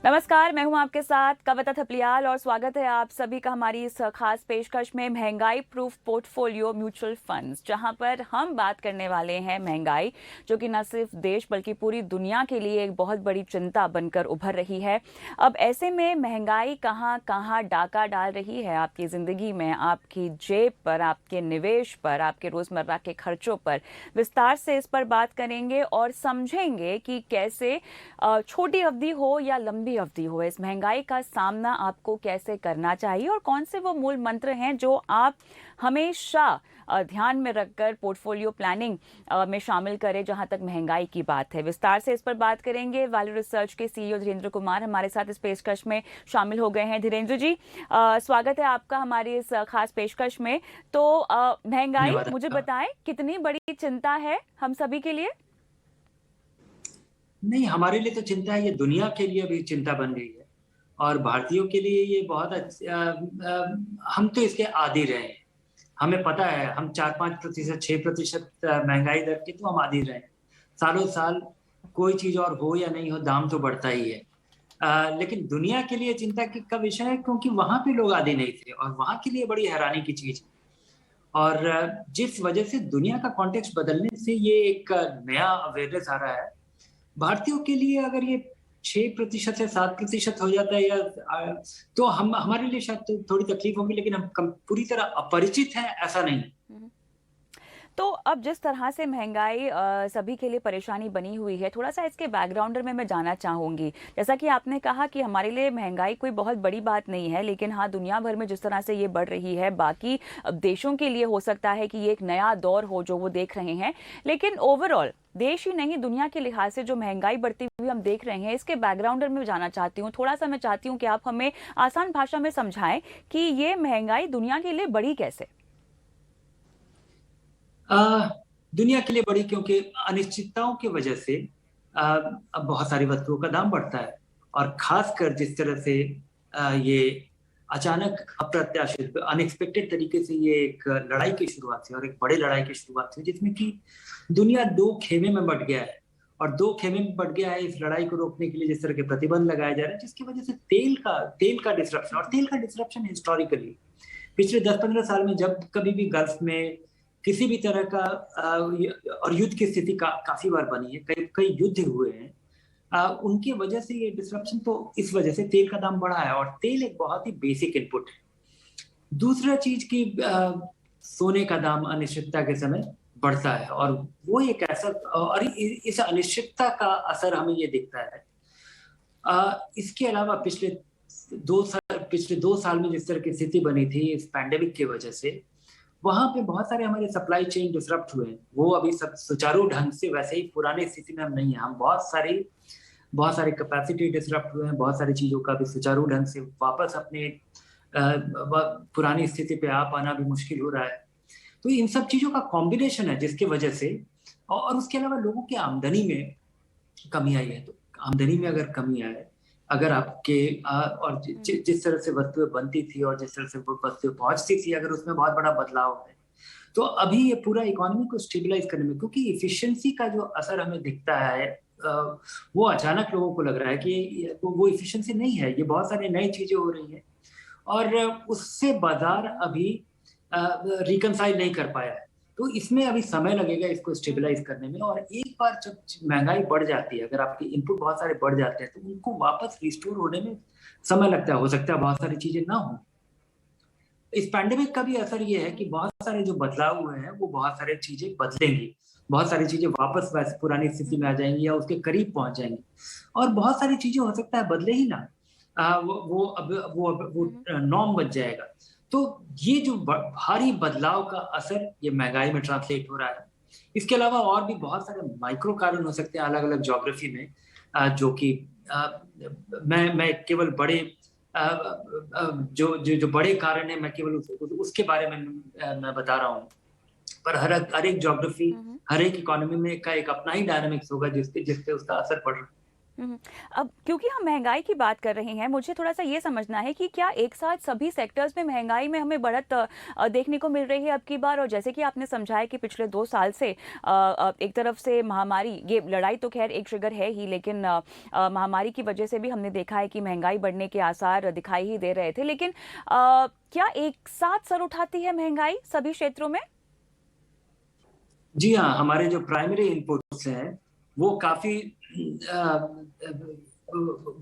नमस्कार, मैं हूं आपके साथ कविता थपलियाल और स्वागत है आप सभी का हमारी इस खास पेशकश में महंगाई प्रूफ पोर्टफोलियो म्यूचुअल फंड्स, जहां पर हम बात करने वाले हैं महंगाई, जो कि न सिर्फ देश बल्कि पूरी दुनिया के लिए एक बहुत बड़ी चिंता बनकर उभर रही है। अब ऐसे में महंगाई कहां कहां डाका डाल रही है आपकी ज़िंदगी में, आपकी जेब पर, आपके निवेश पर, आपके रोज़मर्रा के खर्चों पर। विस्तार से इस पर बात करेंगे और समझेंगे कि कैसे छोटी अवधि हो या लंबी अवधि हो, इस महंगाई का सामना आपको कैसे करना चाहिए और कौन से वो मूल मंत्र हैं जो आप हमेशा ध्यान में रखकर पोर्टफोलियो प्लानिंग में शामिल करें जहां तक महंगाई की बात है। विस्तार से इस पर बात करेंगे। वैल्यू रिसर्च के सीईओ धीरेन्द्र कुमार हमारे साथ इस पेशकश में शामिल हो गए हैं। धीरेन्द्र जी, स्वागत है आपका हमारी इस खास पेशकश में। तो महंगाई, धन्यवाद मुझे आपका। बताएं, कितनी बड़ी चिंता है हम सभी के लिए? नहीं, हमारे लिए तो चिंता है, ये दुनिया के लिए भी चिंता बन गई है और भारतीयों के लिए ये बहुत हम तो इसके आदी रहे हैं। हमें पता है, हम 4-5%, 6% महंगाई दर के तो हम आदी रहे हैं। सालों साल कोई चीज़ और हो या नहीं हो, दाम तो बढ़ता ही है। लेकिन दुनिया के लिए चिंता का विषय है, क्योंकि वहाँ पे लोग आदी नहीं थे और वहाँ के लिए बड़ी हैरानी की चीज़ है। और जिस वजह से दुनिया का कॉन्टेक्स्ट बदलने से ये एक नया अवेयरनेस आ रहा है। भारतीयों के लिए अगर ये 6% से 7% हो जाता है तो हम हमारे लिए शायद थोड़ी तकलीफ होगी, लेकिन हम पूरी तरह अपरिचित हैं ऐसा नहीं। तो अब जिस तरह से महंगाई सभी के लिए परेशानी बनी हुई है, थोड़ा सा इसके बैकग्राउंडर में मैं जानना चाहूंगी। जैसा कि आपने कहा कि हमारे लिए महंगाई कोई बहुत बड़ी बात नहीं है, लेकिन हाँ, दुनिया भर में जिस तरह से ये बढ़ रही है, बाकी देशों के लिए हो सकता है कि ये एक नया दौर हो जो वो देख रहे हैं। लेकिन ओवरऑल देश ही नहीं, दुनिया के लिहाज से जो महंगाई बढ़ती हुई हम देख रहे हैं, इसके बैकग्राउंडर में जाना चाहती हूँ। थोड़ा सा मैं चाहती हूँ कि आप हमें आसान भाषा में समझाएं कि ये महंगाई दुनिया के लिए बढ़ी कैसे। दुनिया के लिए बड़ी, क्योंकि अनिश्चितताओं की वजह से अब बहुत सारी वस्तुओं का दाम बढ़ता है और खासकर जिस तरह से ये अचानक अप्रत्याशित अनएक्सपेक्टेड तरीके से ये एक लड़ाई की शुरुआत हुई और एक बड़ी लड़ाई की शुरुआत हुई, जिसमें कि दुनिया दो खेमे में बंट गया है। और दो खेमे में बंट गया है, इस लड़ाई को रोकने के लिए जिस तरह के प्रतिबंध लगाए जा रहे हैं, जिसकी वजह से तेल का डिसरप्शन, और तेल का डिसरप्शन हिस्टोरिकली पिछले 10-15 साल में जब कभी भी गल्फ में किसी भी तरह का और युद्ध की स्थिति काफी बार बनी है, कई कई युद्ध हुए हैं, उनकी वजह से ये डिसरप्शन, तो इस वजह से तेल का दाम बढ़ा है और तेल एक बहुत ही बेसिक इनपुट है। दूसरा चीज की सोने का दाम अनिश्चितता के समय बढ़ता है और वो एक ऐसा, और इस अनिश्चितता का असर हमें ये दिखता है। इसके अलावा पिछले 2 साल में जिस तरह की स्थिति बनी थी इस पैंडेमिक की वजह से, वहां पे बहुत सारे हमारे सप्लाई चेन डिसरप्ट हुए हैं। वो अभी सब सुचारू ढंग से वैसे ही पुरानी स्थिति में हम नहीं है। हम बहुत सारी कैपेसिटी डिसरप्ट हुए हैं, बहुत सारी चीजों का भी सुचारू ढंग से वापस अपने पुरानी स्थिति पे आ पाना भी मुश्किल हो रहा है। तो इन सब चीजों का कॉम्बिनेशन है जिसकी वजह से, और उसके अलावा लोगों की आमदनी में कमी आई है। तो आमदनी में अगर कमी आए, अगर आपके और जिस तरह से वस्तुएं बनती थी और जिस तरह से वो वस्तुएं पहुंचती थी, अगर उसमें बहुत बड़ा बदलाव है, तो अभी ये पूरा इकोनॉमी को स्टेबलाइज करने में, क्योंकि इफिशिएंसी का जो असर हमें दिखता है, वो अचानक लोगों को लग रहा है कि वो इफिशिएंसी नहीं है, ये बहुत सारी नई चीजें हो रही हैं और उससे बाजार अभी रिकंसाइल नहीं कर पाया है। तो इसमें अभी समय लगेगा इसको स्टेबलाइज करने में, और एक बार जब महंगाई बढ़ जाती है, अगर आपके इनपुट बहुत सारे बढ़ जाते हैं, तो उनको वापस रिस्टोर होने में समय लगता है। हो सकता है बहुत सारी चीजें ना हो। इस पैंडेमिक का भी असर ये है कि बहुत सारे जो बदलाव हुए हैं वो बहुत सारी चीजें बदलेंगी, बहुत सारी चीजें वापस वैसे पुरानी स्थिति में आ जाएंगी या उसके करीब पहुंच जाएंगी, और बहुत सारी चीजें हो सकता है बदले ही ना। वो नॉर्म बन जाएगा। तो ये जो भारी बदलाव का असर ये महंगाई में ट्रांसलेट हो रहा है। इसके अलावा और भी बहुत सारे माइक्रो कारण हो सकते हैं अलग अलग ज्योग्राफी में, जो कि मैं केवल बड़े जो बड़े कारण है, मैं केवल उसके बारे में मैं बता रहा हूँ। पर हर एक ज्योग्राफी, हर एक इकोनॉमी में का एक अपना ही डायनामिक्स होगा जिसपे उसका असर पड़ रहा है। हम्म। अब क्योंकि हम महंगाई की बात कर रहे हैं, मुझे थोड़ा सा ये समझना है कि क्या एक साथ सभी सेक्टर्स में महंगाई में हमें बढ़त देखने को मिल रही है अब की बार। और जैसे कि आपने समझाया कि पिछले 2 साल से एक तरफ से महामारी, ये लड़ाई तो खैर एक ट्रिगर है ही, लेकिन महामारी की वजह से भी हमने देखा है कि महंगाई बढ़ने के आसार दिखाई ही दे रहे थे। लेकिन क्या एक साथ सर उठाती है महंगाई सभी क्षेत्रों में? जी हाँ, हमारे जो प्राइमरी इनपुट्स हैं वो काफी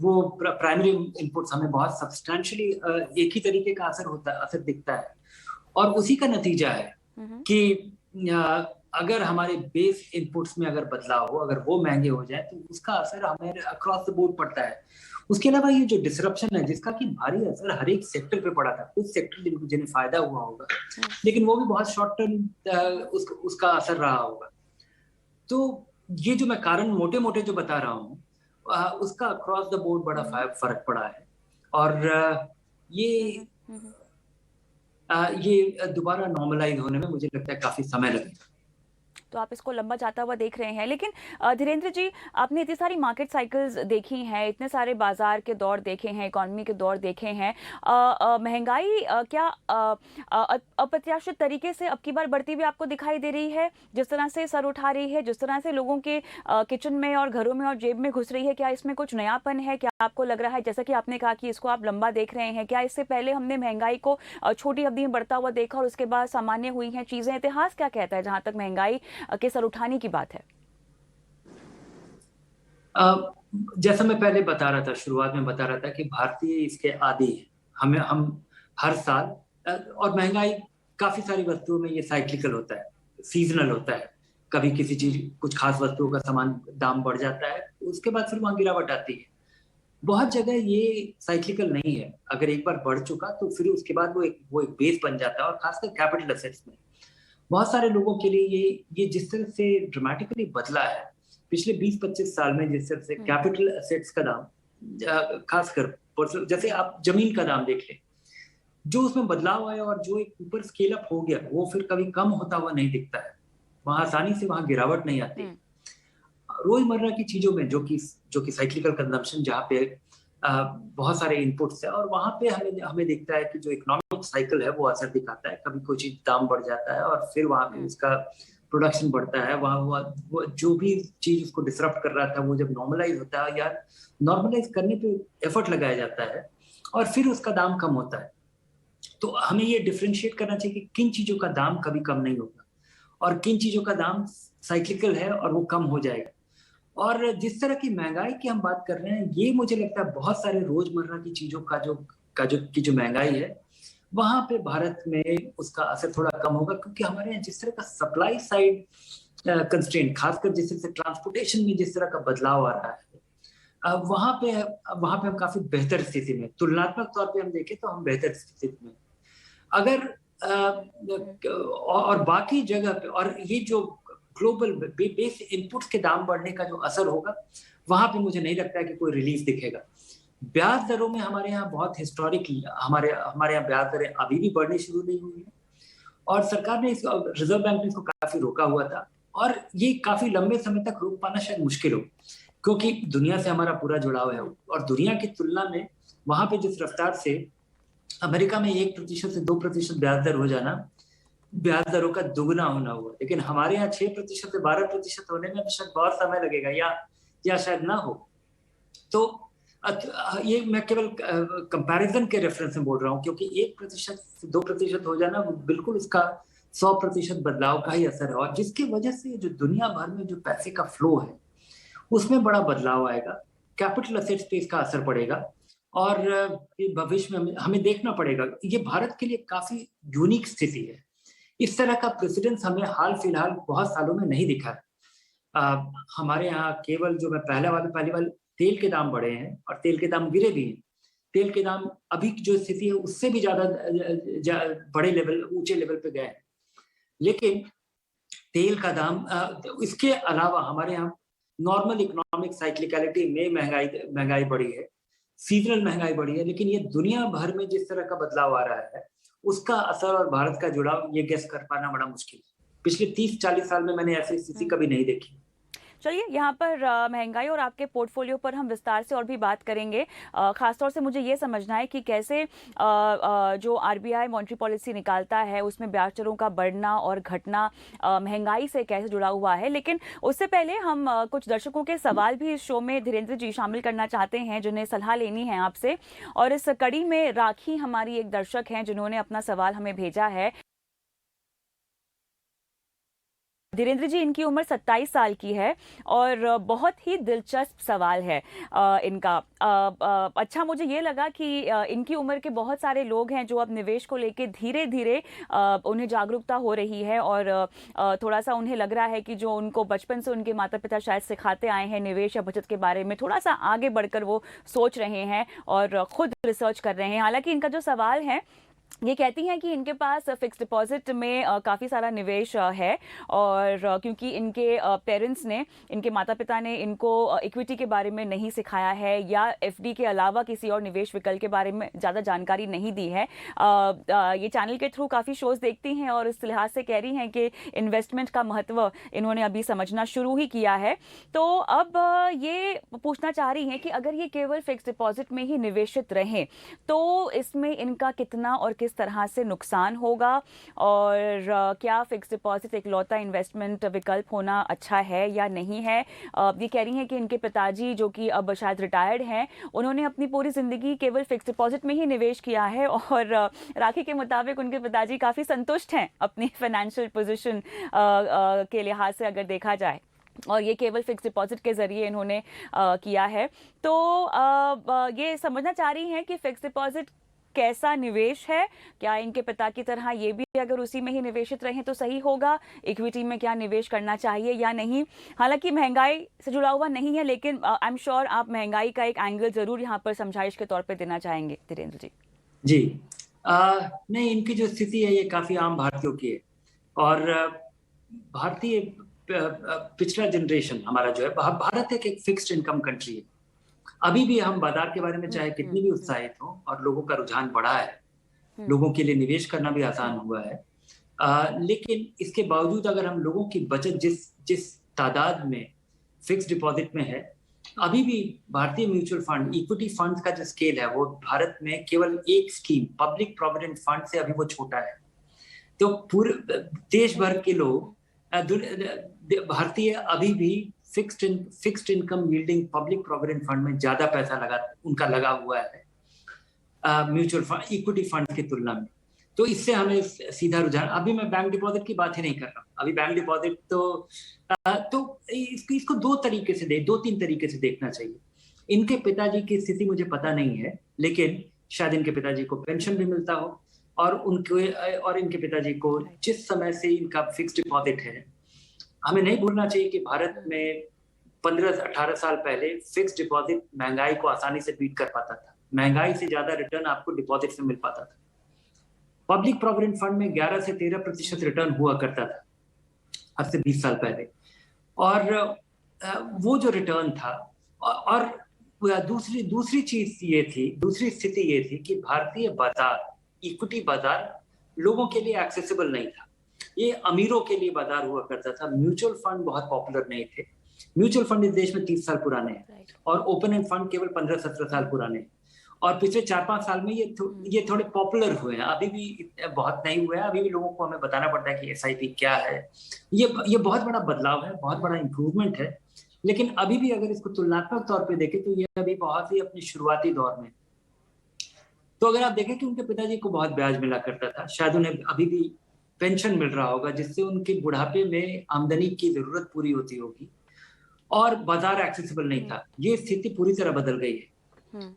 वो प्राइमरी इनपुट्स हमें बहुत सब्सटैंशियली एक ही तरीके का असर दिखता है। और उसी का नतीजा है हम्म। कि अगर हमारे बेस इनपुट्स में अगर बदलाव हो, अगर वो महंगे हो जाए, तो उसका असर हमें अक्रॉस द बोर्ड पड़ता है। उसके अलावा ये जो डिसरप्शन है, जिसका कि भारी असर हर एक सेक्टर पे पड़ा था, कुछ सेक्टर जिन्हें फायदा हुआ होगा, लेकिन वो भी बहुत शॉर्ट टर्म उसका असर रहा होगा। तो ये जो मैं कारण मोटे मोटे जो बता रहा हूँ, उसका अक्रॉस द बोर्ड बड़ा फर्क पड़ा है। और ये दोबारा नॉर्मलाइज होने में मुझे लगता है काफी समय लगेगा। तो आप इसको लंबा जाता हुआ देख रहे हैं। लेकिन धीरेन्द्र जी, आपने इतनी सारी मार्केट साइकिल्स देखी हैं, इतने सारे बाजार के दौर देखे हैं, इकोनॉमी के दौर देखे हैं, महंगाई क्या अप्रत्याशित तरीके से अब की बार बढ़ती हुई आपको दिखाई दे रही है? जिस तरह से सर उठा रही है, जिस तरह से लोगों के किचन में और घरों में और जेब में घुस रही है, क्या इसमें कुछ नयापन है? क्या आपको लग रहा है, जैसा कि आपने कहा कि इसको आप लंबा देख रहे हैं, क्या इससे पहले हमने महंगाई को छोटी अवधि में बढ़ता हुआ देखा और उसके बाद सामान्य हुई हैं चीजें? इतिहास क्या कहता है जहां तक महंगाई के सर उठाने की बात है? जैसा मैं पहले बता रहा था, शुरुआत में बता रहा था कि भारतीय इसके आदी है। हम हर साल और महंगाई काफी सारी वस्तुओं में ये साइक्लिकल होता है, सीजनल होता है। कभी किसी चीज, कुछ खास वस्तुओं का सामान दाम बढ़ जाता है, उसके बाद फिर वहां गिरावट आती है। बहुत जगह ये साइक्लिकल नहीं है। अगर एक बार बढ़ चुका तो फिर उसके बाद वो एक बेस बन जाता है। और खासकर कैपिटल एसेट्स में बहुत सारे लोगों के लिए ये जिस तरह से ड्रामेटिकली बदला है पिछले 20-25 साल में, जिस तरह से कैपिटल एसेट्स का दाम, खासकर जैसे आप जमीन का दाम देख लें, जो उसमें बदलाव आया और जो एक ऊपर स्केल अप हो गया, वो फिर कभी कम होता हुआ नहीं दिखता है। वहां आसानी से वहां गिरावट नहीं आती। रोजमर्रा की चीजों में जो कि साइक्लिकल कंजम्पशन, जहाँ पे बहुत सारे इनपुट्स है, और वहां पे हमें दिखता है कि जो इकोनॉमिक साइकिल है वो असर दिखाता है। कभी कोई चीज दाम बढ़ जाता है और फिर वहां पे उसका प्रोडक्शन बढ़ता है। वहां वो जो भी चीज उसको डिसरप्ट कर रहा था, वो जब नॉर्मलाइज होता है या नॉर्मलाइज करने पे एफर्ट लगाया जाता है और फिर उसका दाम कम होता है। तो हमें ये डिफ्रेंशिएट करना चाहिए कि किन चीजों का दाम कभी कम नहीं होगा और किन चीजों का दाम साइक्लिकल है और वो कम हो जाएगा। और जिस तरह की महंगाई की हम बात कर रहे हैं, ये मुझे लगता है बहुत सारे रोजमर्रा की चीजों की जो महंगाई है, वहां पे भारत में उसका असर थोड़ा कम होगा, क्योंकि हमारे यहाँ जिस तरह का सप्लाई साइड कंस्ट्रेंट, खासकर जिस तरह से ट्रांसपोर्टेशन में जिस तरह का बदलाव आ रहा है, वहां पे हम काफी बेहतर स्थिति में, तुलनात्मक तौर पे हम देखें तो हम बेहतर स्थिति में। अगर और बाकी जगह पे, और ये जो ग्लोबल बेस इनपुट्स के दाम बढ़ने का जो असर होगा, वहां पे मुझे नहीं लगता है कि कोई रिलीफ दिखेगा। ब्याज दरों में हमारे यहाँ बहुत हिस्टोरिकली हमारे यहाँ ब्याज दरें अभी भी बढ़नी शुरू नहीं हुई है, और सरकार ने रिजर्व बैंक ने इसको काफी रोका हुआ था, और ये काफी लंबे समय तक रोक पाना शायद मुश्किल हो, क्योंकि दुनिया से हमारा पूरा जुड़ाव है। और दुनिया की तुलना में वहां पे जिस रफ्तार से अमेरिका में 1% से 2% ब्याज दर हो जाना, ब्याज दरों का दुगना होना हुआ, लेकिन हमारे यहाँ 6% से 12% होने में शायद बहुत समय लगेगा, या शायद ना हो। तो ये मैं केवल कंपैरिजन के रेफरेंस में बोल रहा हूँ, क्योंकि 1% से 2% हो जाना बिल्कुल उसका 100% बदलाव का ही असर है, और जिसकी वजह से जो दुनिया भर में जो पैसे का फ्लो है उसमें बड़ा बदलाव आएगा। कैपिटल एसेट्स पे इसका असर पड़ेगा, और भविष्य में हमें देखना पड़ेगा। ये भारत के लिए काफी यूनिक स्थिति है। इस तरह का प्रेसिडेंस हमें हाल फिलहाल बहुत सालों में नहीं दिखा है। हमारे यहाँ केवल जो मैं पहली बार तेल के दाम बढ़े हैं, और तेल के दाम गिरे भी हैं। तेल के दाम अभी जो स्थिति है उससे भी ज्यादा बड़े लेवल, ऊंचे लेवल पे गए हैं। लेकिन तेल का दाम, इसके अलावा हमारे यहाँ नॉर्मल इकोनॉमिक साइक्लिकलिटी में महंगाई बढ़ी है, सीजनल महंगाई बढ़ी है, लेकिन ये दुनिया भर में जिस तरह का बदलाव आ रहा है उसका असर और भारत का जुड़ाव ये गेस कर पाना बड़ा मुश्किल है। पिछले 30-40 साल में मैंने ऐसी स्थिति कभी नहीं देखी। चलिए यहाँ पर महंगाई और आपके पोर्टफोलियो पर हम विस्तार से और भी बात करेंगे। खासतौर से मुझे ये समझना है कि कैसे जो आरबीआई मॉनेटरी पॉलिसी निकालता है उसमें ब्याज दरों का बढ़ना और घटना महंगाई से कैसे जुड़ा हुआ है। लेकिन उससे पहले हम कुछ दर्शकों के सवाल भी इस शो में धीरेन्द्र जी शामिल करना चाहते हैं, जिन्हें सलाह लेनी है आपसे। और इस कड़ी में राखी हमारी एक दर्शक हैं जिन्होंने अपना सवाल हमें भेजा है। धीरेन्द्र जी, इनकी उम्र 27 साल की है और बहुत ही दिलचस्प सवाल है इनका। अच्छा, मुझे ये लगा कि इनकी उम्र के बहुत सारे लोग हैं जो अब निवेश को लेके धीरे धीरे उन्हें जागरूकता हो रही है और थोड़ा सा उन्हें लग रहा है कि जो उनको बचपन से उनके माता पिता शायद सिखाते आए हैं निवेश या बचत के बारे में, थोड़ा सा आगे बढ़कर वो सोच रहे हैं और खुद रिसर्च कर रहे हैं। हालांकि इनका जो सवाल है ये कहती हैं कि इनके पास फिक्स डिपॉजिट में काफ़ी सारा निवेश है और क्योंकि इनके पेरेंट्स ने, इनके माता पिता ने इनको इक्विटी के बारे में नहीं सिखाया है या एफडी के अलावा किसी और निवेश विकल्प के बारे में ज़्यादा जानकारी नहीं दी है। ये चैनल के थ्रू काफ़ी शोज़ देखती हैं और इस लिहाज से कह रही हैं कि इन्वेस्टमेंट का महत्व इन्होंने अभी समझना शुरू ही किया है। तो अब ये पूछना चाह रही हैं कि अगर ये केवल फिक्स डिपॉजिट में ही निवेशित रहें तो इसमें इनका कितना और किस तरह से नुकसान होगा, और क्या फिक्स डिपॉजिट एक लौता इन्वेस्टमेंट विकल्प होना अच्छा है या नहीं है। ये कह रही हैं कि इनके पिताजी जो कि अब शायद रिटायर्ड हैं, उन्होंने अपनी पूरी ज़िंदगी केवल फिक्स डिपॉजिट में ही निवेश किया है और राखी के मुताबिक उनके पिताजी काफ़ी संतुष्ट हैं अपनी फाइनेंशियल पोजीशन के लिहाज से अगर देखा जाए, और ये केवल फिक्स डिपॉजिट के ज़रिए इन्होंने किया है। तो ये समझना चाह रही हैं कि फिक्स डिपॉजिट कैसा निवेश है, क्या इनके पिता की तरह ये भी अगर उसी में ही निवेशित रहें तो सही होगा, इक्विटी में क्या निवेश करना चाहिए या नहीं। हालांकि महंगाई से जुड़ा हुआ नहीं है, लेकिन आई एम श्योर आप महंगाई का एक एंगल जरूर यहाँ पर समझाइश के तौर पे देना चाहेंगे धीरेन्द्र जी। जी, नहीं, इनकी जो स्थिति है ये काफी आम भारतीयों की है और भारतीय पिछला जनरेशन हमारा जो है, भारत एक फिक्स्ड इनकम कंट्री है। अभी भी हम बाजार के बारे में चाहे कितनी भी उत्साहित हो और लोगों का रुझान बढ़ा है, लोगों के लिए निवेश करना भी आसान हुआ है, लेकिन इसके बावजूद अगर हम लोगों की बचत जिस तादाद में फिक्स डिपॉजिट में है, अभी भी भारतीय म्यूचुअल फंड, इक्विटी फंड का जो स्केल है वो भारत में केवल एक स्कीम पब्लिक प्रोविडेंट फंड से अभी वो छोटा है। तो पूरे देश भर के लोग, भारतीय अभी भी fixed income yielding public provident fund में ज्यादा पैसा उनका लगा हुआ है म्यूचुअल फंड, इक्विटी फंड की तुलना में। तो इससे हमें सीधा रुझान, अभी मैं बैंक डिपॉजिट की बात ही नहीं कर रहा, अभी बैंक डिपॉजिट तो इसको दो तीन तरीके से देखना चाहिए। इनके पिताजी की स्थिति मुझे पता नहीं है, लेकिन शायद इनके पिताजी को पेंशन भी मिलता हो और इनके पिताजी को जिस समय से इनका फिक्स डिपॉजिट है, हमें नहीं भूलना चाहिए कि भारत में 15-18 साल पहले फिक्स डिपॉजिट महंगाई को आसानी से बीट कर पाता था। महंगाई से ज्यादा रिटर्न आपको डिपॉजिट से मिल पाता था। पब्लिक प्रोविडेंट फंड में 11 से 13% रिटर्न हुआ करता था आज से 20 साल पहले, और वो जो रिटर्न था, और दूसरी स्थिति ये थी कि भारतीय बाजार, इक्विटी बाजार लोगों के लिए एक्सेसिबल नहीं था, ये अमीरों के लिए बाजार हुआ करता था। म्यूचुअल फंड बहुत पॉपुलर नहीं थे। म्यूचुअल फंड इस देश में 30 साल पुराने हैं और ओपन एंड फंड केवल 15-17 साल पुराने हैं, और पिछले 4-5 साल में ये थोड़े पॉपुलर हुए हैं। अभी भी बहुत नहीं हुए हैं, अभी भी लोगों को हमें बताना पड़ता है कि SIP क्या है। ये बहुत बड़ा बदलाव है, बहुत बड़ा इंप्रूवमेंट है, लेकिन अभी भी अगर इसको तुलनात्मक तौर पे देखें तो ये अभी बहुत ही अपने शुरुआती दौर में। तो अगर आप देखें कि उनके पिताजी को बहुत ब्याज मिला करता था, शायद उन्हें अभी भी पेंशन मिल रहा होगा जिससे उनके बुढ़ापे में आमदनी की जरूरत पूरी होती होगी, और बाजार एक्सेसिबल नहीं था। ये स्थिति पूरी तरह बदल गई है।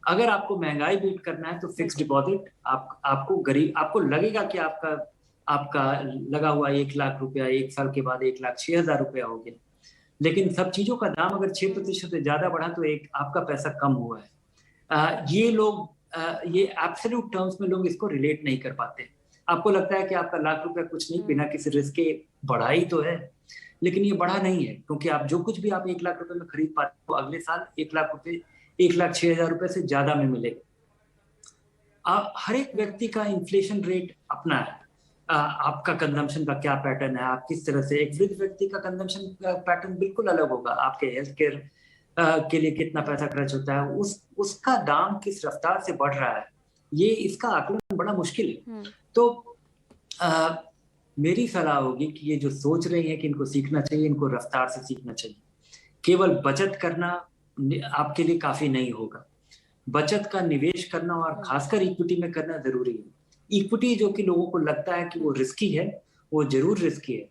अगर आपको महंगाई बीट करना है तो फिक्स डिपॉजिट, आपको लगेगा कि आपका लगा हुआ 1 लाख रुपया 1 साल के बाद 1,06,000 रुपया हो गया, लेकिन सब चीजों का दाम अगर 6% से ज्यादा बढ़ा तो आपका पैसा कम हुआ है। ये एब्सोल्यूट टर्म्स में लोग इसको रिलेट नहीं कर पाते। आपको लगता है कि आपका लाख रुपया कुछ नहीं, बिना किसी रिस्क के बढ़ा ही तो है, लेकिन ये बढ़ा नहीं है, क्योंकि आप जो कुछ भी आप 1 लाख रुपए में खरीद पाते हो, अगले साल 1,06,000 रुपए से ज्यादा में मिलेगा। हर एक व्यक्ति का इन्फ्लेशन रेट अपना है। आपका कंजम्पशन का क्या पैटर्न है, आप किस तरह से, एक वृद्ध व्यक्ति का कंजम्पशन पैटर्न बिल्कुल अलग होगा, आपके हेल्थ केयर के लिए कितना पैसा खर्च होता है, उसका दाम किस रफ्तार से बढ़ रहा है, ये इसका आकलन बड़ा मुश्किल है। तो मेरी सलाह होगी कि ये जो सोच रहे हैं कि इनको सीखना चाहिए, इनको रफ्तार से सीखना चाहिए। केवल बचत करना आपके लिए काफी नहीं होगा, बचत का निवेश करना और खासकर इक्विटी में करना जरूरी है। इक्विटी जो कि लोगों को लगता है कि वो रिस्की है, वो जरूर रिस्की है।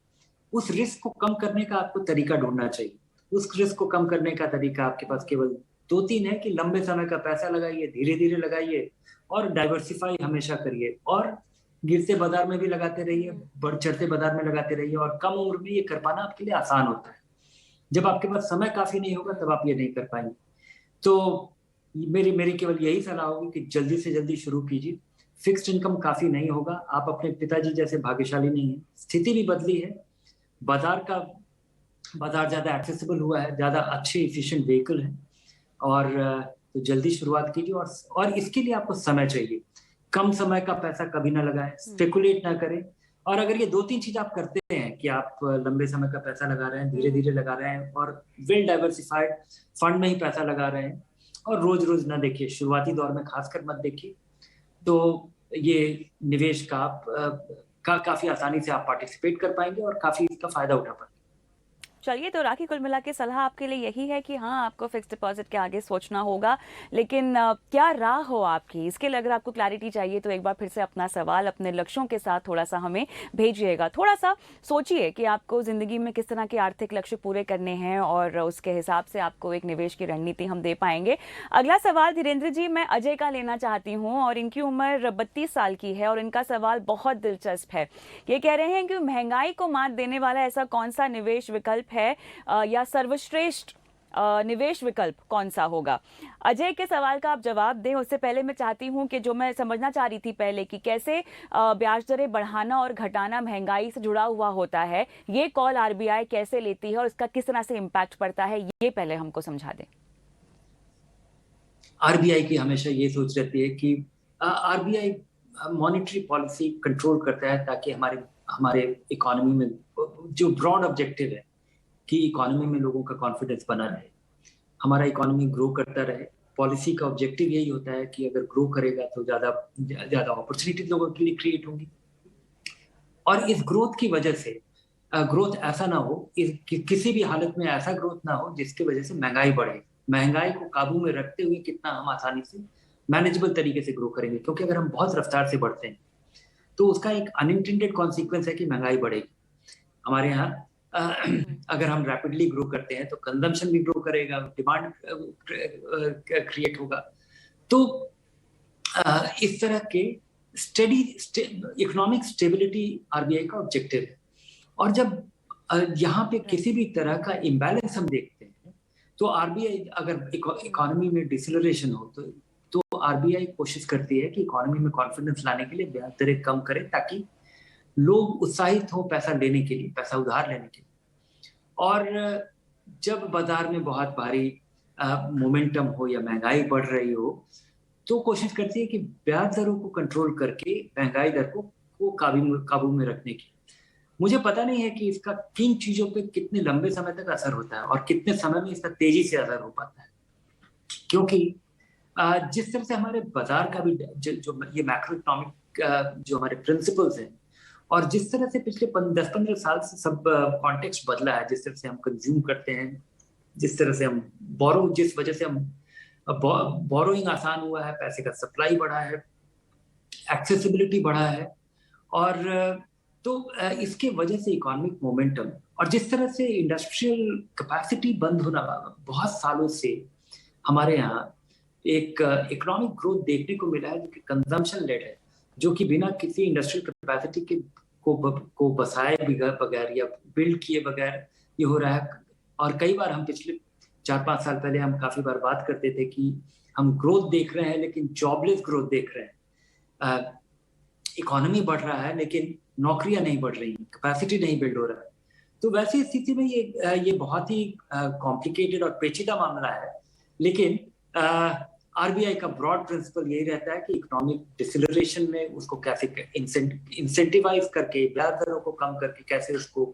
उस रिस्क को कम करने का आपको तरीका ढूंढना चाहिए। उस रिस्क को कम करने का तरीका आपके पास केवल 2-3 है कि लंबे समय का पैसा लगाइए, धीरे धीरे लगाइए और डाइवर्सिफाई हमेशा करिए, और गिरते बाजार में भी लगाते रहिए, बढ़ चढ़ते बाजार में लगाते रहिए, और कम उम्र में ये कर पाना आपके लिए आसान होता है। जब आपके पास समय काफी नहीं होगा तब आप ये नहीं कर पाएंगे। तो मेरी केवल यही सलाह होगी कि जल्दी से जल्दी शुरू कीजिए। फिक्स्ड इनकम काफी नहीं होगा, आप अपने पिताजी जैसे भाग्यशाली नहीं है, स्थिति भी बदली है, बाजार ज्यादा एक्सेसिबल हुआ है, ज्यादा अच्छे इफिशिएंट व्हीकल है, और तो जल्दी शुरुआत कीजिए। और इसके लिए आपको समय चाहिए। कम समय का पैसा कभी ना लगाएं, स्पेकुलेट ना करें। और अगर ये 2-3 चीज आप करते हैं कि आप लंबे समय का पैसा लगा रहे हैं, धीरे धीरे लगा रहे हैं, और वेल डाइवर्सिफाइड फंड में ही पैसा लगा रहे हैं, और रोज रोज ना देखिए, शुरुआती दौर में खासकर मत देखिए, तो ये निवेश का काफी आसानी से आप पार्टिसिपेट कर पाएंगे और काफी इसका फायदा उठा पाएंगे। चलिए, तो राखी, कुल मिला के सलाह आपके लिए यही है कि हाँ, आपको फिक्स्ड डिपॉजिट के आगे सोचना होगा, लेकिन क्या राह हो आपकी, इसके लिए अगर आपको क्लैरिटी चाहिए तो एक बार फिर से अपना सवाल अपने लक्ष्यों के साथ थोड़ा सा हमें भेजिएगा। थोड़ा सा सोचिए कि आपको ज़िंदगी में किस तरह के आर्थिक लक्ष्य पूरे करने हैं, और उसके हिसाब से आपको एक निवेश की रणनीति हम दे पाएंगे। अगला सवाल धीरेन्द्र जी, मैं अजय का लेना चाहती हूँ, और इनकी उम्र 32 साल की है, और इनका सवाल बहुत दिलचस्प है। ये कह रहे हैं कि महंगाई को मात देने वाला ऐसा कौन सा निवेश विकल्प है, या सर्वश्रेष्ठ निवेश विकल्प कौन सा होगा। अजय के सवाल का आप जवाब दें, उससे पहले मैं चाहती हूं कि जो मैं समझना चाह रही थी पहले कि कैसे ब्याज दरें बढ़ाना और घटाना महंगाई से जुड़ा हुआ होता है, ये कॉल आरबीआई कैसे लेती है और इसका किस तरह से इम्पैक्ट पड़ता है, ये पहले हमको समझा दें। आरबीआई की हमेशा ये सोच रहती है कि आरबीआई मॉनेटरी पॉलिसी कंट्रोल करता है ताकि हमारे इकोनॉमी में जो ब्रॉड ऑब्जेक्टिव है कि इकोनॉमी में लोगों का कॉन्फिडेंस बना रहे, हमारा इकोनॉमी ग्रो करता रहे। पॉलिसी का ऑब्जेक्टिव यही होता है कि अगर ग्रो करेगा तो ज्यादा अपॉर्चुनिटी लोगों के लिए क्रिएट होंगी, और इस ग्रोथ की वजह से ग्रोथ ऐसा ना हो, किसी भी हालत में ऐसा ग्रोथ ना हो जिसकी वजह से महंगाई बढ़े। महंगाई को काबू में रखते हुए कितना हम आसानी से मैनेजेबल तरीके से ग्रो करेंगे, क्योंकि अगर हम बहुत रफ्तार से बढ़ते हैं तो उसका एक अनइंटेंडेड कॉन्सिक्वेंस है कि महंगाई बढ़ेगी। हमारे यहाँ अगर हम रैपिडली ग्रो करते हैं तो कंजम्पशन भी ग्रो करेगा, डिमांड क्रिएट होगा। तो इस तरह के स्टेडी इकोनॉमिक स्टेबिलिटी आरबीआई का ऑब्जेक्टिव है। और जब यहाँ पे किसी भी तरह का इम्बैलेंस हम देखते हैं तो आरबीआई, अगर इकोनॉमी में डिसलरेशन हो तो आरबीआई कोशिश करती है कि इकोनॉमी में कॉन्फिडेंस लाने के लिए ब्याज दरें कम करे, ताकि लोग उत्साहित हो पैसा लेने के लिए, पैसा उधार लेने के लिए। और जब बाजार में बहुत भारी मोमेंटम हो या महंगाई बढ़ रही हो तो कोशिश करती है कि ब्याज दरों को कंट्रोल करके महंगाई दर को काबू में रखने की। मुझे पता नहीं है कि इसका किन चीजों पे कितने लंबे समय तक असर होता है और कितने समय में इसका तेजी से असर हो पाता है, क्योंकि जिस तरह से हमारे बाजार का भी जो ये मैक्रो इकोनॉमिक जो हमारे प्रिंसिपल्स हैं, और जिस तरह से पिछले 10-15 साल से सब कॉन्टेक्स्ट बदला है, जिस तरह से हम कंज्यूम करते हैं, जिस तरह से हम जिस वजह से हम बोरोइंग आसान हुआ है, पैसे का सप्लाई बढ़ा है, एक्सेसिबिलिटी बढ़ा है, और तो इसके वजह से इकोनॉमिक मोमेंटम, और जिस तरह से इंडस्ट्रियल कैपेसिटी बंद होना बहुत सालों से हमारे यहाँ एक इकोनॉमिक ग्रोथ देखने को मिला है जो कि कंजम्पशन लेड है, जो कि बिना किसी इंडस्ट्रियल कैपेसिटी के को बसाए बगैर या बिल्ड किए बगैर ये हो रहा है। और कई बार हम पिछले 4-5 साल पहले हम काफी बार बात करते थे कि हम ग्रोथ देख रहे हैं लेकिन जॉबलेस ग्रोथ देख रहे हैं। इकोनॉमी बढ़ रहा है लेकिन नौकरियां नहीं बढ़ रही, कैपेसिटी नहीं बिल्ड हो रहा है। तो वैसी स्थिति में ये बहुत ही कॉम्प्लिकेटेड और पेचीदा मामला है, लेकिन आरबीआई का ब्रॉड प्रिंसिपल यही रहता है कि इकोनॉमिक डिसलरेशन में उसको कैसे इंसेंटिवाइज करके, ब्याज दरों को कम करके कैसे उसको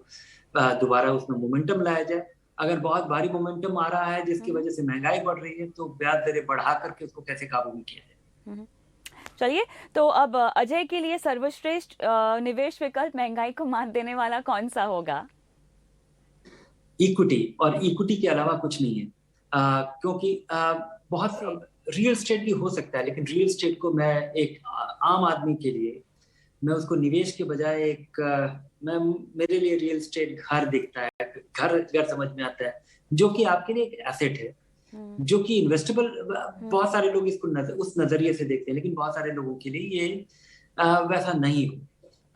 दोबारा उसमें मोमेंटम लाया जाए। अगर बहुत भारी मोमेंटम आ रहा है जिसकी वजह से महंगाई बढ़ रही है, तो ब्याज दरें बढ़ा करके उसको कैसे काबू में किया जाए। चलिए, तो अब अजय के लिए सर्वश्रेष्ठ निवेश विकल्प महंगाई को मात देने वाला कौन सा होगा? इक्विटी, और इक्विटी के अलावा कुछ नहीं है। क्योंकि बहुत रियल एस्टेट भी हो सकता है, लेकिन रियल एस्टेट को मैं एक आम आदमी के लिए मैं उसको निवेश के बजाय मैं मेरे लिए रियल एस्टेट घर दिखता है, घर समझ में आता है, जो कि आपके लिए एक एसेट है, जो कि इन्वेस्टेबल। बहुत सारे लोग इसको उस नजरिए से देखते हैं, लेकिन बहुत सारे लोगों के लिए ये वैसा नहीं हो।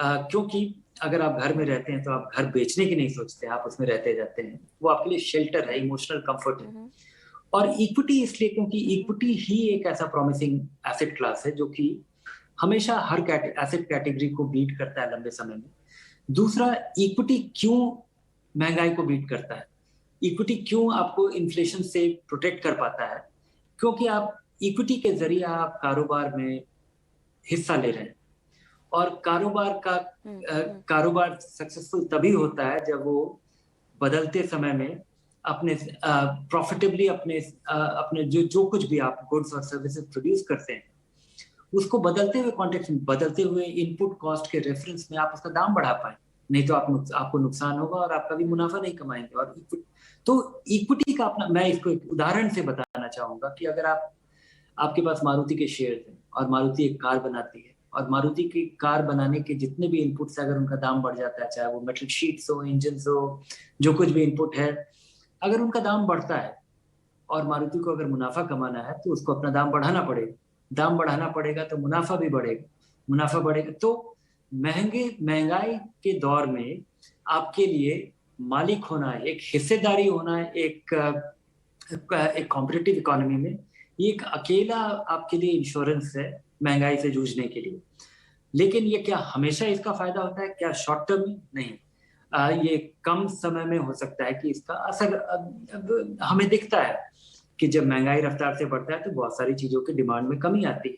क्योंकि अगर आप घर में रहते हैं तो आप घर बेचने की नहीं सोचते, आप उसमें रहते जाते हैं, वो आपके लिए शेल्टर है, इमोशनल कंफर्ट है। और इक्विटी इसलिए क्योंकि इक्विटी ही एक ऐसा प्रॉमिसिंग एसेट क्लास है जो कि हमेशा हर एसेट कैटेगरी को बीट करता है लंबे समय में। दूसरा, इक्विटी क्यों महंगाई को बीट करता है, इक्विटी क्यों आपको इन्फ्लेशन से प्रोटेक्ट कर पाता है, क्योंकि आप इक्विटी के जरिए आप कारोबार में हिस्सा ले रहे हैं। और कारोबार सक्सेसफुल तभी होता है जब वो बदलते समय में अपने प्रॉफिटेबली अपने जो कुछ भी आप गुड्स और सर्विसेज प्रोड्यूस करते हैं, उसको बदलते हुए कॉन्टेक्स्ट में, बदलते हुए इनपुट कॉस्ट के रेफरेंस में आप उसका दाम बढ़ा पाए। नहीं तो आपको नुकसान होगा और आप कभी मुनाफा नहीं कमाएंगे। और तो इक्विटी का अपना, मैं इसको एक उदाहरण से बताना चाहूंगा कि अगर आपके पास मारुति के शेयर हैं और मारुति एक कार बनाती है, और मारुति की कार बनाने के जितने भी इनपुट्स है, अगर उनका दाम बढ़ जाता है, चाहे वो मेटल शीट्स हो, इंजन हो, जो कुछ भी इनपुट है, अगर उनका दाम बढ़ता है और मारुति को अगर मुनाफा कमाना है तो उसको अपना दाम बढ़ाना पड़ेगा। दाम बढ़ाना पड़ेगा तो मुनाफा भी बढ़ेगा, मुनाफा बढ़ेगा तो महंगाई के दौर में आपके लिए मालिक होना है, एक हिस्सेदारी होना है, एक कॉम्पिटिटिव इकोनॉमी में, ये एक अकेला आपके लिए इंश्योरेंस है महंगाई से जूझने के लिए। लेकिन ये क्या हमेशा इसका फायदा होता है? क्या शॉर्ट टर्म में? नहीं। ये कम समय में हो सकता है कि इसका असर हमें दिखता है कि जब महंगाई रफ्तार से बढ़ता है तो बहुत सारी चीजों की डिमांड में कमी आती है।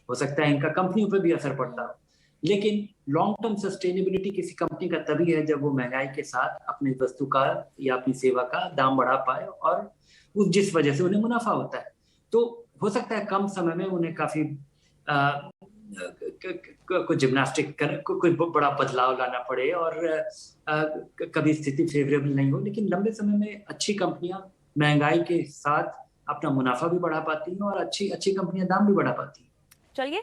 हो सकता है इनका कंपनियों पर भी असर पड़ता हो, लेकिन लॉन्ग टर्म सस्टेनेबिलिटी किसी कंपनी का तभी है जब वो महंगाई के साथ अपनी वस्तु का या अपनी सेवा का दाम बढ़ा पाए, और जिस वजह से उन्हें मुनाफा होता है। तो हो सकता है कम समय में उन्हें काफी कोई जिम्नास्टिक कोई बड़ा बदलाव लाना पड़े और कभी स्थिति फेवरेबल नहीं हो, लेकिन लंबे समय में अच्छी कंपनियां महंगाई के साथ अपना मुनाफा भी बढ़ा पाती हैं और अच्छी कंपनियां दाम भी बढ़ा पाती हैं। चलिए,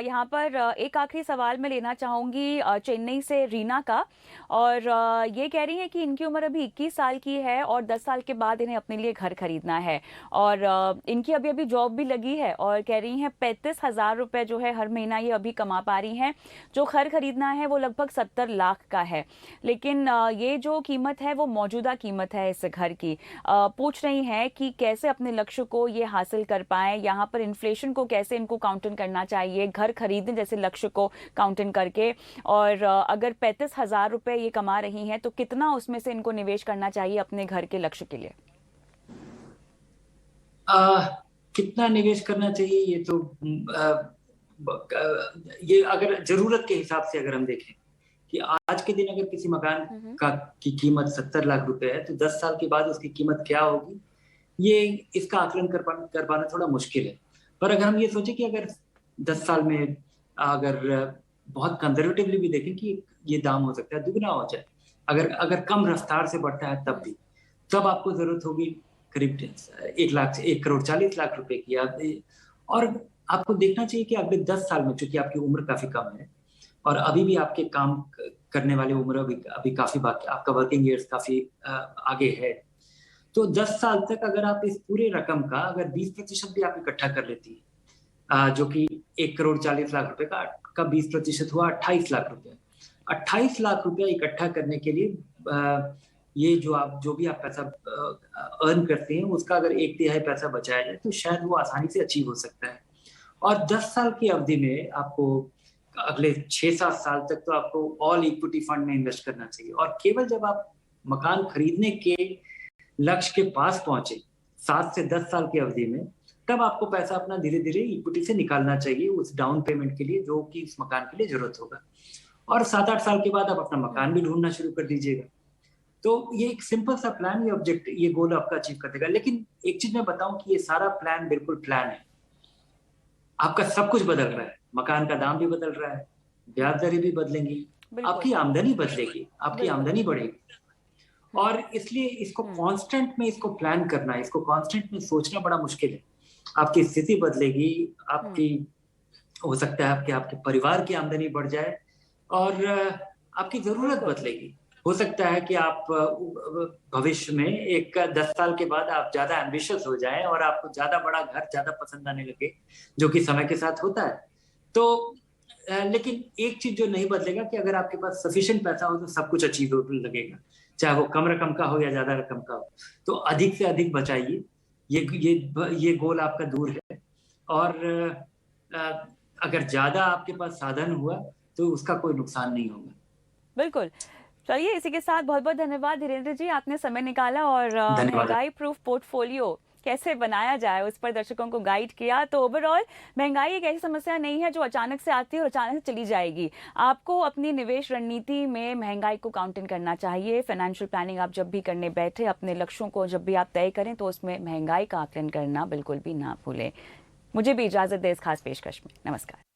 यहाँ पर एक आखिरी सवाल मैं लेना चाहूँगी चेन्नई से रीना का, और ये कह रही हैं कि इनकी उम्र अभी 21 साल की है और 10 साल के बाद इन्हें अपने लिए घर खरीदना है, और इनकी अभी जॉब भी लगी है, और कह रही हैं 35,000 रुपये जो है हर महीना ये अभी कमा पा रही हैं। जो घर खरीदना है वो लगभग 70 लाख का है, लेकिन ये जो कीमत है वो मौजूदा कीमत है इस घर की। पूछ रही हैं कि कैसे अपने लक्ष्य को ये हासिल कर पाएँ, यहाँ पर इन्फ्लेशन को कैसे इनको काउंटर करना चाहिए घर खरीदने जैसे लक्ष्य को काउंटिंग करके, और अगर 35,000 रुपए ये कमा रही हैं तो कितना उसमें से इनको निवेश करना चाहिए अपने घर के लक्ष्य के लिए? कितना निवेश करना चाहिए ये तो ये अगर जरूरत के हिसाब से अगर हम देखें कि आज के दिन अगर किसी मकान की कीमत 70 लाख रुपए है तो 10 साल के बाद उसकी कीमत क्या होगी, ये इसका आकलन कर पाना थोड़ा मुश्किल है। पर अगर हम ये सोचें कि अगर 10 साल में अगर बहुत कंजर्वेटिवली भी देखें कि ये दाम हो सकता है दुगना हो जाए, अगर कम रफ्तार से बढ़ता है तब आपको जरूरत होगी करीब 1 करोड़ 40 लाख रुपए की। और आपको देखना चाहिए कि अगले 10 साल में, चूंकि आपकी उम्र काफी कम है और अभी भी आपके काम करने वाली उम्र अभी काफी बाकी, आपका वर्किंग ईयर्स काफी आगे है, तो 10 साल तक अगर आप इस पूरे रकम का अगर 20% भी आप इकट्ठा कर लेती है, जो कि 1 करोड़ 40 लाख रुपए का 20% हुआ 28 लाख रुपए। 28 लाख रुपया इकट्ठा करने के लिए ये जो भी आप पैसा अर्न करते हैं उसका अगर 1/3 पैसा बचाया जाए तो शायद वो आसानी से अचीव हो सकता है। और 10 साल की अवधि में आपको अगले 6-7 साल तक तो आपको ऑल इक्विटी फंड में इन्वेस्ट करना चाहिए, और केवल जब आप मकान खरीदने के लक्ष्य के पास पहुंचे 7 से 10 साल की अवधि में, तब आपको पैसा अपना धीरे-धीरे इक्विटी से निकालना चाहिए उस डाउन पेमेंट के लिए, जो कि उस मकान के लिए ज़रूरत होगा। और 7-8 साल के बाद आप अपना मकान भी ढूँढना शुरू कर दीजिएगा। तो ये एक सिंपल सा प्लान, ये गोल आपका अचीव कर देगा। लेकिन एक चीज़ मैं बताऊँ कि ये सारा प्लान बिल्कुल प्लान है। आपका सब कुछ बदल रहा है, मकान का दाम भी बदल रहा है, ब्याज दरें भी बदलेंगी, बिल्कुल। आपकी आमदनी बदलेगी, आपकी बिल्कुल। आमदनी बढ़ेगी। और इसलिए इसको कांस्टेंट में इसको प्लान करना, इसको कांस्टेंट में सोचना बड़ा मुश्किल है। आपकी स्थिति बदलेगी, आपकी हो सकता है आपके आपके परिवार की आमदनी बढ़ जाए और आपकी ज़रूरत बिल्कुल। बदलेगी। हो सकता है कि आप भविष्य में 10 साल के बाद आप ज़्यादा एम्बिशियस हो जाएँ और आपको ज़्यादा बड़ा घर ज़्यादा पसंद आने लगे, जो कि समय के साथ होता है। तो लेकिन एक चीज़ जो नहीं बदलेगा कि अगर आपके पास सफिशिएंट पैसा हो तो सब कुछ अचीवेबल लगेगा, चाहे वो कम रकम का हो या ज़्यादा रकम का हो। तो अधिक से अधिक बचाइए, ये गोल आपका दूर है। और अ, अगर ज़्यादा आपके पास साधन हुआ तो उसका कोई नुकसान नहीं होगा। बिल्कुल। चलिए, इसी के साथ बहुत-बहुत धन्यवाद धीरेन्द्र जी, आपने समय निकाला और धन्यवाद। महँगाई प्रूफ पोर्टफोलियो कैसे बनाया जाए उस पर दर्शकों को गाइड किया। तो ओवरऑल महँगाई एक ऐसी समस्या नहीं है जो अचानक से आती है और अचानक से चली जाएगी। आपको अपनी निवेश रणनीति में महँगाई को काउंट इन करना चाहिए। फाइनेंशियल प्लानिंग आप जब भी करने बैठे, अपने लक्ष्यों को जब भी आप तय करें तो उसमें महँगाई का आकलन करना बिल्कुल भी ना भूलें। मुझे भी इजाज़त दें इस खास पेशकश में। नमस्कार।